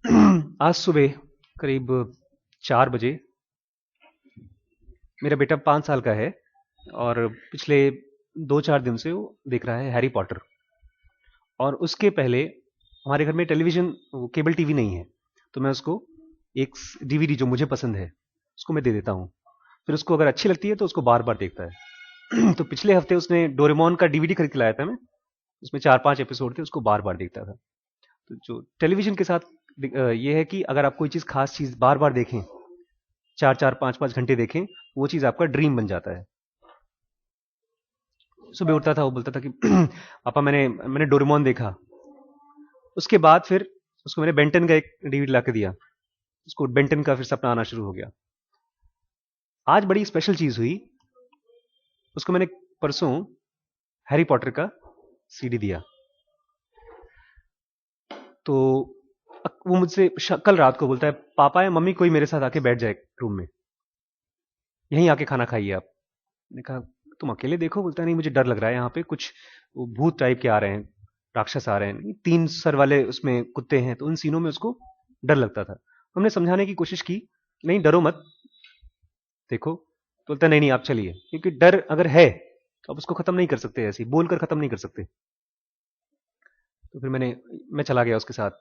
आज सुबह करीब 4 बजे मेरा बेटा 5 साल का है और पिछले 2-4 दिन से वो देख रहा है हैरी पॉटर। और उसके पहले हमारे घर में टेलीविज़न वो केबल टीवी नहीं है, तो मैं उसको एक डीवीडी जो मुझे पसंद है उसको मैं दे देता हूँ। फिर उसको अगर अच्छी लगती है तो उसको बार बार देखता है। तो पिछले हफ्ते उसने डोरेमोन का डीवीडी खरीद के लाया था मैं, उसमें 4-5 एपिसोड थे, उसको बार बार देखता था। तो जो टेलीविज़न के साथ ये है कि अगर आप कोई चीज़ खास चीज़ बार बार देखें, 4-4 5-5 घंटे देखें, वो चीज़ आपका ड्रीम बन जाता है। सुबह उठता था वो बोलता था कि पापा मैंने मैंने डोरेमोन देखा। उसके बाद फिर उसको मैंने बेंटन का एक डीवीडी ला के दिया, उसको बेंटन का फिर सपना आना शुरू हो गया। आज बड़ी स्पेशल चीज़ हुई, उसको मैंने परसों हैरी पॉटर का सीडी दिया। तो वो मुझसे कल रात को बोलता है, पापा या मम्मी कोई मेरे साथ आके बैठ जाए रूम में, यहीं आके खाना खाइए आप। मैंने कहा तुम अकेले देखो। बोलता है नहीं मुझे डर लग रहा है, यहाँ पे कुछ वो भूत टाइप के आ रहे हैं, राक्षस आ रहे हैं, 3 सर वाले उसमें कुत्ते हैं, तो उन सीनों में उसको डर लगता था। हमने समझाने की कोशिश की, नहीं डरो मत, देखो। तो बोलता नहीं नहीं आप चलिए, क्योंकि डर अगर है तो आप उसको खत्म नहीं कर सकते, ऐसे ही बोलकर खत्म नहीं कर सकते। तो फिर मैं चला गया उसके साथ।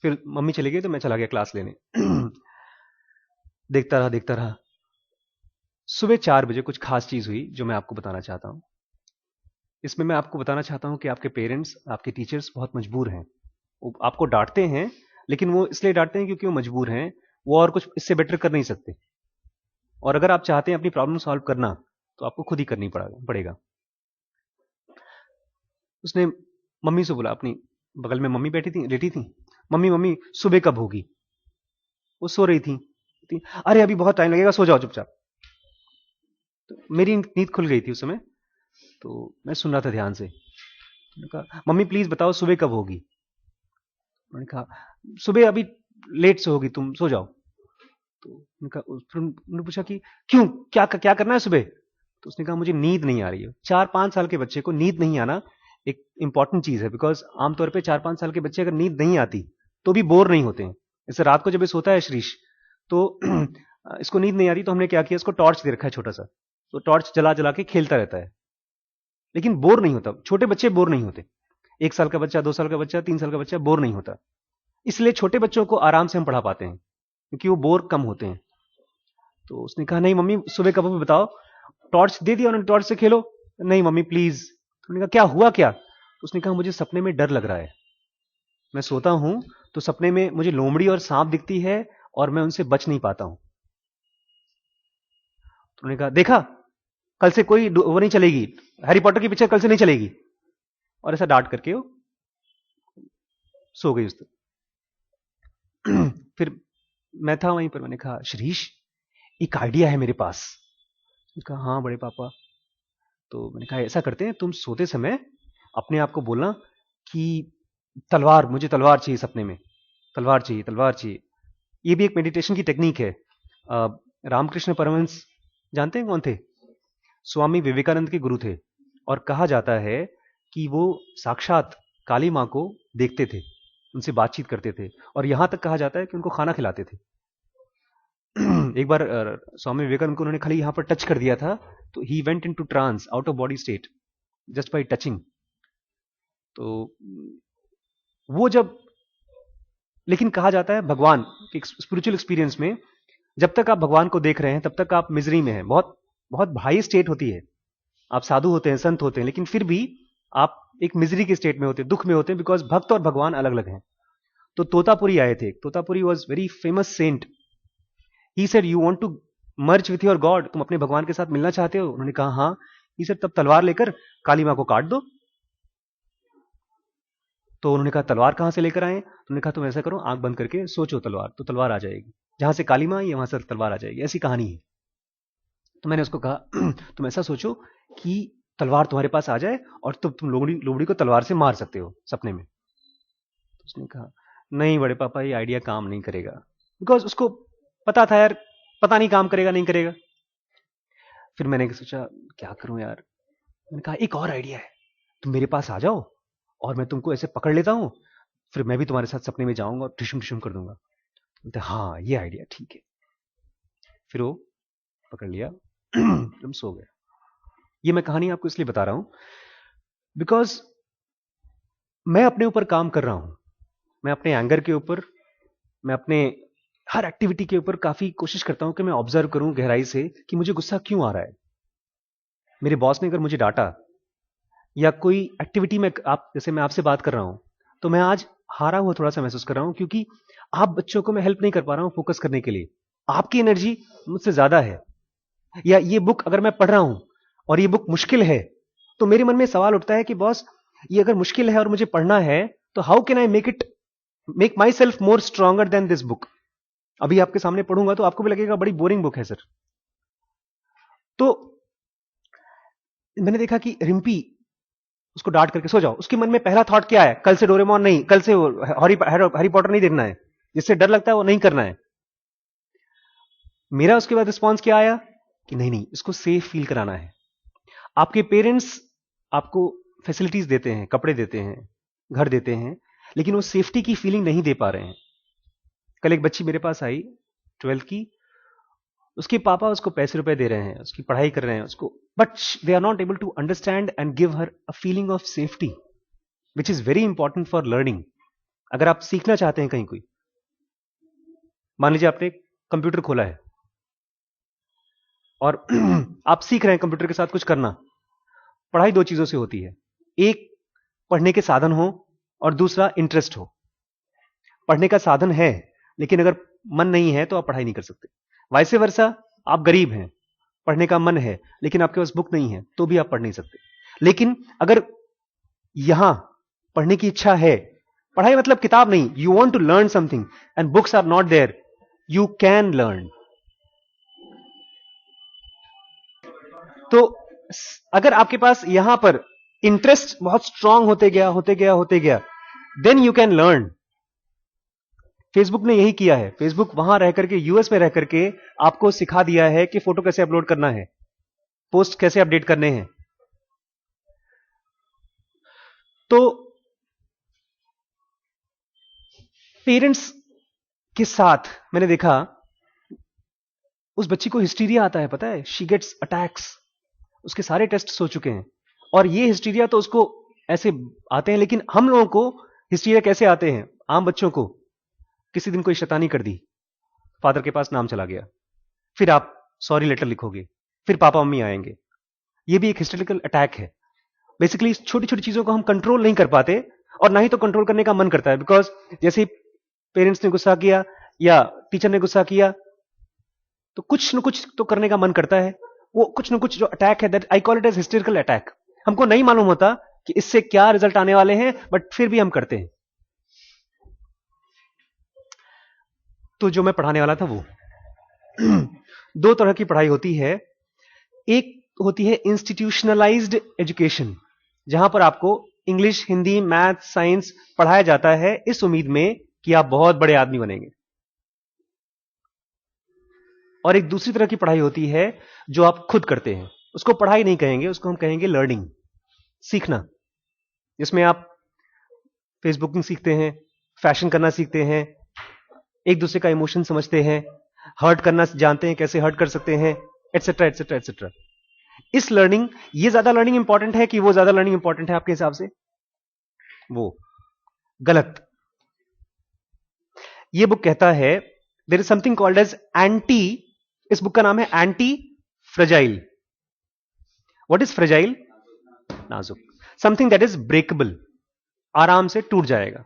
फिर मम्मी चली गई तो मैं चला गया क्लास लेने। देखता रहा देखता रहा। सुबह 4 बजे कुछ खास चीज हुई जो मैं आपको बताना चाहता हूँ। इसमें मैं आपको बताना चाहता हूँ कि आपके पेरेंट्स, आपके टीचर्स बहुत मजबूर हैं। वो आपको डांटते हैं, लेकिन वो इसलिए डांटते हैं क्योंकि वो मजबूर हैं। वो और कुछ इससे बेटर कर नहीं सकते। और अगर आप चाहते हैं अपनी प्रॉब्लम सॉल्व करना, तो आपको खुद ही करनी पड़ेगा। उसने मम्मी से बोला, अपनी बगल में मम्मी बैठी थी, लेटी थी। मम्मी मम्मी सुबह कब होगी? वो सो रही थी। अरे अभी बहुत टाइम लगेगा, सो जाओ चुपचाप। तो मेरी नींद खुल गई थी उस समय, तो मैं सुन रहा था ध्यान से। मैंने कहा मम्मी प्लीज बताओ सुबह कब होगी? मैंने कहा सुबह अभी लेट से होगी, तुम सो जाओ। तो उनका फिर उन्होंने पूछा कि क्यों, क्या क्या करना है सुबह? तो उसने कहा मुझे नींद नहीं आ रही है। 4-5 साल के बच्चे को नींद नहीं आना एक इंपॉर्टेंट चीज है, बिकॉज आमतौर पे 4-5 साल के बच्चे अगर नींद नहीं आती तो भी बोर नहीं होते हैं। जैसे रात को जब ये सोता है श्रीश, तो इसको नींद नहीं आ रही, तो हमने क्या किया, इसको टॉर्च दे रखा है छोटा सा, तो टॉर्च जला जला के खेलता रहता है, लेकिन बोर नहीं होता। छोटे बच्चे बोर नहीं होते। 1 साल का बच्चा, 2 साल का बच्चा, 3 साल का बच्चा बोर नहीं होता। इसलिए छोटे बच्चों को आराम से हम पढ़ा पाते हैं, क्योंकि वो बोर कम होते हैं। तो उसने कहा नहीं मम्मी सुबह कब होगी बताओ। टॉर्च दे दिया उन्होंने, टॉर्च से खेलो। नहीं मम्मी प्लीज। तो उन्होंने कहा क्या हुआ क्या? तो उसने कहा मुझे सपने में डर लग रहा है। मैं सोता हूं तो सपने में मुझे लोमड़ी और सांप दिखती है, और मैं उनसे बच नहीं पाता हूं। तो उन्होंने कहा देखा, कल से कोई वो नहीं चलेगी, हैरी पॉटर की पिक्चर कल से नहीं चलेगी। और ऐसा डांट करके वो सो गई उस दिन। फिर मैं था वहीं पर, मैंने कहा शरीश एक आइडिया है मेरे पास। उसने कहा हाँ बड़े पापा। तो मैंने कहा ऐसा करते हैं, तुम सोते समय अपने आप को बोलना कि तलवार, मुझे तलवार चाहिए सपने में, तलवार चाहिए तलवार चाहिए। ये भी एक मेडिटेशन की टेक्निक है। रामकृष्ण परमहंस जानते हैं कौन थे? स्वामी विवेकानंद के गुरु थे। और कहा जाता है कि वो साक्षात काली माँ को देखते थे, उनसे बातचीत करते थे, और यहां तक कहा जाता है कि उनको खाना खिलाते थे। एक बार स्वामी विवेकानंद को उन्होंने खाली यहां पर टच कर दिया था, तो he went into trance, out of body state, just by touching. तो वो जब, लेकिन कहा जाता है भगवान एक स्पिरिचुअल एक्सपीरियंस में, जब तक आप भगवान को देख रहे हैं तब तक आप मिजरी में हैं। बहुत बहुत हाई स्टेट होती है। आप साधु होते हैं, संत होते हैं, लेकिन फिर भी आप एक मिजरी के स्टेट में होते हैं, दुख में होते हैं, बिकॉज भक्त और भगवान अलग अलग हैं। तो तोतापुरी आए थे। Totapuri was very famous saint. He said you want to merge with your god, तुम अपने भगवान के साथ मिलना चाहते हो? उन्होंने कहा हाँ। ही सेड तब तलवार लेकर काली मां को काट दो। तो उन्होंने कहा तलवार कहां से लेकर आए? उन्होंने कहा तुम ऐसा करो, आंख बंद करके सोचो तलवार, तो तलवार आ जाएगी। जहां से काली मां आई है वहां से तलवार आ जाएगी, ऐसी कहानी है। तो मैंने उसको कहा तुम ऐसा सोचो कि तलवार तुम्हारे पास आ जाए और तुम लोमड़ी लोमड़ी को तलवार से मार सकते हो सपने में। तो उसने कहा नहीं बड़े पापा ये आइडिया काम नहीं करेगा, बिकॉज उसको पता था यार, पता नहीं काम करेगा नहीं करेगा। फिर मैंने सोचा क्या करूं यार। मैंने कहा एक और आइडिया है, तुम मेरे पास आ जाओ और मैं तुमको ऐसे पकड़ लेता हूं, फिर मैं भी तुम्हारे साथ सपने में जाऊंगा और टिशुम टिशुम कर दूंगा। बोलते हाँ ये आइडिया ठीक है। फिर वो पकड़ लिया, तुम सो गए। ये मैं कहानी आपको इसलिए बता रहा हूं बिकॉज मैं अपने ऊपर काम कर रहा हूं। मैं अपने एंगर के ऊपर, मैं अपने हर एक्टिविटी के ऊपर काफी कोशिश करता हूं कि मैं ऑब्जर्व करूं गहराई से कि मुझे गुस्सा क्यों आ रहा है। मेरे बॉस ने अगर मुझे डांटा या कोई एक्टिविटी में जैसे मैं आपसे बात कर रहा हूं तो मैं आज हारा हुआ थोड़ा सा महसूस कर रहा हूं क्योंकि आप बच्चों को मैं हेल्प नहीं कर पा रहा हूं फोकस करने के लिए। आपकी एनर्जी मुझसे ज्यादा है। या ये बुक अगर मैं पढ़ रहा हूं और ये बुक मुश्किल है तो मेरे मन में सवाल उठता है कि बॉस ये अगर मुश्किल है और मुझे पढ़ना है तो how can I make my self more stronger than this book. अभी आपके सामने पढ़ूंगा तो आपको भी लगेगा बड़ी बोरिंग बुक है सर। तो मैंने देखा कि रिम्पी उसको डांट करके सो जाओ, उसके मन में पहला थॉट क्या है? कल से डोरेमोन नहीं, कल से हैरी पॉटर नहीं देखना है, जिससे डर लगता है वो नहीं करना है। मेरा उसके बाद रिस्पॉन्स क्या आया कि नहीं नहीं, इसको सेफ फील कराना है। आपके पेरेंट्स आपको फैसिलिटीज देते हैं, कपड़े देते हैं, घर देते हैं, लेकिन वो सेफ्टी की फीलिंग नहीं दे पा रहे हैं। कल एक बच्ची मेरे पास आई 12th की, उसके पापा उसको पैसे रुपए दे रहे हैं, उसकी पढ़ाई कर रहे हैं उसको, but they are not able to understand and give her a feeling of safety which is very important for learning. अगर आप सीखना चाहते हैं कहीं कोई, मान लीजिए आपने कंप्यूटर खोला है और आप सीख रहे हैं कंप्यूटर के साथ कुछ करना। पढ़ाई दो चीजों से होती है, एक पढ़ने के साधन हो और दूसरा इंटरेस्ट हो। पढ़ने का साधन है लेकिन अगर मन नहीं है तो आप पढ़ाई नहीं कर सकते। वैसे वर्षा, आप गरीब हैं, पढ़ने का मन है लेकिन आपके पास बुक नहीं है तो भी आप पढ़ नहीं सकते। लेकिन अगर यहां पढ़ने की इच्छा है, पढ़ाई मतलब किताब नहीं, you want to learn something and books are not there, you can learn. तो अगर आपके पास यहां पर इंटरेस्ट बहुत स्ट्रांग होते गया then you can learn. Facebook ने यही किया है। फेसबुक वहां रह करके, यूएस में रह करके आपको सिखा दिया है कि फोटो कैसे अपलोड करना है, पोस्ट कैसे अपडेट करने हैं। तो पेरेंट्स के साथ मैंने देखा उस बच्ची को हिस्टीरिया आता है, पता है, शी गेट्स अटैक्स। उसके सारे टेस्ट हो चुके हैं और ये हिस्टीरिया तो उसको ऐसे आते हैं, लेकिन हम लोगों को हिस्टीरिया कैसे आते हैं? आम बच्चों को किसी दिन कोई शैतानी कर दी, फादर के पास नाम चला गया, फिर आप सॉरी लेटर लिखोगे, फिर पापा मम्मी आएंगे। ये भी एक हिस्टेरिकल अटैक है। बेसिकली छोटी छोटी चीजों को हम कंट्रोल नहीं कर पाते और ना ही तो कंट्रोल करने का मन करता है, बिकॉज जैसे ही पेरेंट्स ने गुस्सा किया या टीचर ने गुस्सा किया तो कुछ न कुछ तो करने का मन करता है। वो कुछ न कुछ जो अटैक है, that I call it as hysterical attack. हमको नहीं मालूम होता कि इससे क्या रिजल्ट आने वाले हैं, बट फिर भी हम करते हैं। तो जो मैं पढ़ाने वाला था वो दो तरह की पढ़ाई होती है। एक होती है इंस्टीट्यूशनलाइज्ड एजुकेशन, जहां पर आपको इंग्लिश, हिंदी, मैथ, साइंस पढ़ाया जाता है इस उम्मीद में कि आप बहुत बड़े आदमी बनेंगे। और एक दूसरी तरह की पढ़ाई होती है जो आप खुद करते हैं। उसको पढ़ाई नहीं कहेंगे, उसको हम कहेंगे लर्निंग, सीखना, जिसमें आप फेसबुकिंग सीखते हैं, फैशन करना सीखते हैं, एक दूसरे का इमोशन समझते हैं, हर्ट करना जानते हैं, कैसे हर्ट कर सकते हैं, एटसेट्रा एटसेट्रा एटसेट्रा। इस लर्निंग, ये ज्यादा लर्निंग इंपॉर्टेंट है कि वो ज्यादा लर्निंग इंपॉर्टेंट है आपके हिसाब से? वो गलत। ये बुक कहता है there is something called as anti, इस बुक का नाम है antifragile. What is fragile? नाजुक। समथिंग दैट इज ब्रेकेबल, आराम से टूट जाएगा।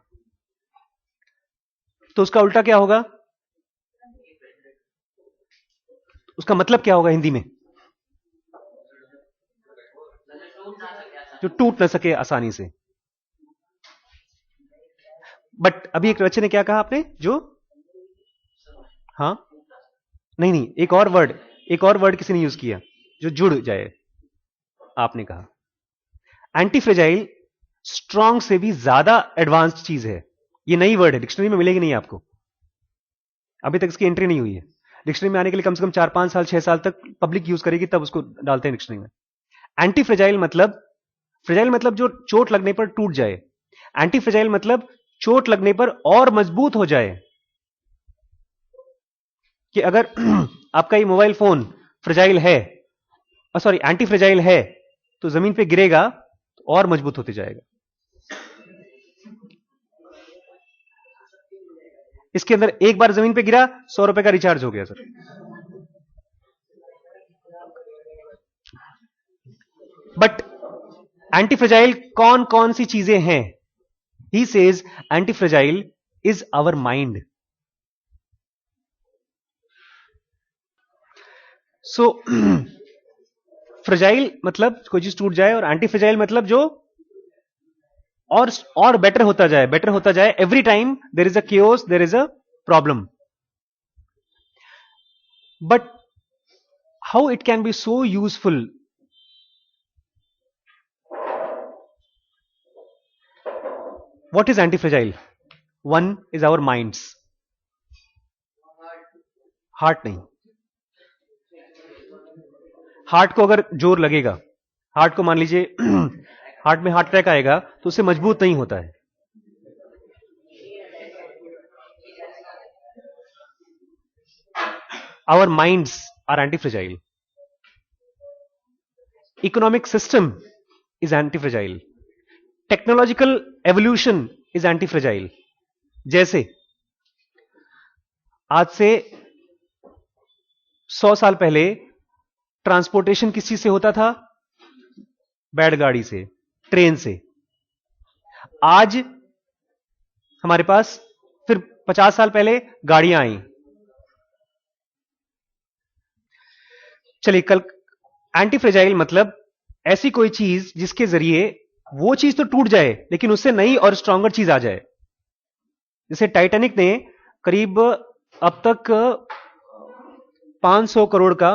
तो उसका उल्टा क्या होगा? उसका मतलब क्या होगा हिंदी में? जो टूट ना सके आसानी से। बट अभी एक बच्चे ने क्या कहा आपने? जो, हाँ, नहीं नहीं, एक और वर्ड किसी ने यूज किया, जो जुड़ जाए। आपने कहा एंटी फ्रेजाइल स्ट्रांग से भी ज्यादा एडवांस्ड चीज है। ये नई वर्ड है, डिक्शनरी में मिलेगी नहीं आपको, अभी तक इसकी एंट्री नहीं हुई है। डिक्शनरी में आने के लिए कम से कम 4-5 साल 6 साल तक पब्लिक यूज करेगी, तब उसको डालते हैं डिक्शनरी में। एंटी फ्रेजाइल मतलब जो चोट लगने पर टूट जाए। एंटी फ्रेजाइल मतलब चोट लगने पर और मजबूत हो जाए। कि अगर आपका ये मोबाइल फोन फ्रेजाइल है, सॉरी एंटी फ्रेजाइल है, तो जमीन पे गिरेगा तो और मजबूत होते जाएगा। इसके अंदर एक बार जमीन पे गिरा, 100 रुपए का रिचार्ज हो गया सर। बट एंटी फ्रेजाइल कौन कौन सी चीजें हैं? He says antifragile is our mind. So fragile मतलब कोई चीज टूट जाए, और एंटी फ्रेजाइल मतलब जो और बेटर होता जाए, बेटर होता जाए। Every time there is a chaos, there is a problem. But how it can be so useful? What is anti-fragile? One is our minds. Heart नहीं। हार्ट को अगर जोर लगेगा, हार्ट को मान लीजिए हार्ट में हार्ट अटैक आएगा, तो उससे मजबूत नहीं होता है। Our minds are anti-fragile. Economic system is anti-fragile. Technological evolution is anti-fragile. जैसे आज से 100 साल पहले ट्रांसपोर्टेशन किस चीज से होता था? बैलगाड़ी से, ट्रेन से। आज हमारे पास फिर 50 साल पहले गाड़ियां आई। चलिए, कल एंटी फ्रेजाइल मतलब ऐसी कोई चीज जिसके जरिए वो चीज तो टूट जाए लेकिन उससे नई और स्ट्रॉन्गर चीज आ जाए। जैसे टाइटैनिक ने करीब अब तक 500 करोड़ का,